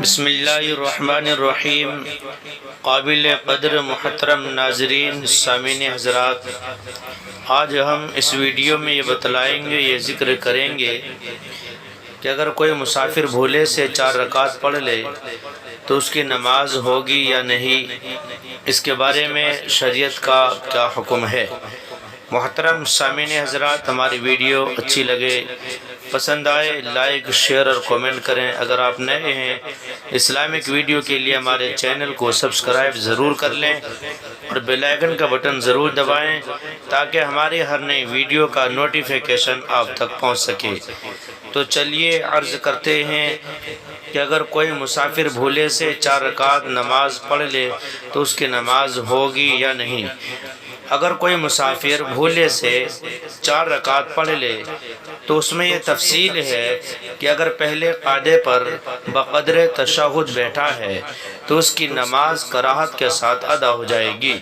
بسم اللہ الرحمن الرحیم۔ قابل قدر محترم ناظرین، سامعین حضرات، آج ہم اس ویڈیو میں یہ بتلائیں گے، یہ ذکر کریں گے کہ اگر کوئی مسافر بھولے سے 4 رکعت پڑھ لے تو اس کی نماز ہوگی یا نہیں، اس کے بارے میں شریعت کا کیا حکم ہے۔ محترم سامعین حضرات، ہماری ویڈیو اچھی لگے، پسند آئے، لائک، شیئر اور کومنٹ کریں۔ اگر آپ نئے ہیں اسلامک ویڈیو کے لیے ہمارے چینل کو سبسکرائب ضرور کر لیں اور بیل آئیکن کا بٹن ضرور دبائیں تاکہ ہماری ہر نئی ویڈیو کا نوٹیفیکیشن آپ تک پہنچ سکے۔ تو چلیے عرض کرتے ہیں کہ اگر کوئی مسافر بھولے سے 4 رکعت نماز پڑھ لے تو اس کی نماز ہوگی یا نہیں۔ اگر کوئی مسافر بھولے سے 4 رکعت پڑھ لے تو اس میں یہ تفصیل ہے کہ اگر پہلے قاعدے پر بقدر تشہد بیٹھا ہے تو اس کی نماز کراہت کے ساتھ ادا ہو جائے گی،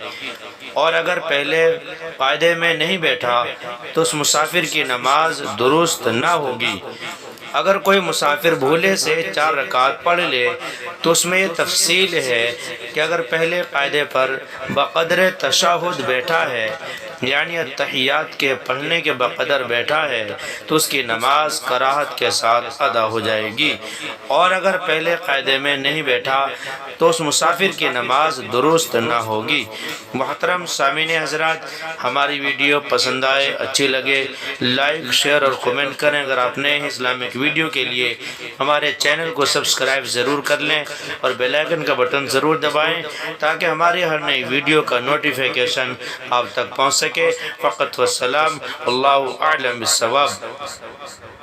اور اگر پہلے قاعدے میں نہیں بیٹھا تو اس مسافر کی نماز درست نہ ہوگی۔ اگر کوئی مسافر بھولے سے 4 رکعت پڑھ لے تو اس میں یہ تفصیل ہے کہ اگر پہلے قاعدے پر بقدر تشہد بیٹھا ہے، یعنی اتحیات کے پڑھنے کے بقدر بیٹھا ہے، تو اس کی نماز کراہت کے ساتھ ادا ہو جائے گی، اور اگر پہلے قاعدے میں نہیں بیٹھا تو اس مسافر کی نماز درست نہ ہوگی۔ محترم سامعین حضرات، ہماری ویڈیو پسند آئے، اچھی لگے، لائک، شیئر اور کومنٹ کریں۔ اگر آپ نئے ہیں اسلامک ویڈیو کے لیے ہمارے چینل کو سبسکرائب ضرور کر لیں اور بیل آئیکن کا بٹن ضرور دبائیں تاکہ ہماری ہر نئی ویڈیو کا نوٹیفیکیشن آپ تک پہنچ سکے۔ فقط والسلام، اللہ اعلم بالصواب۔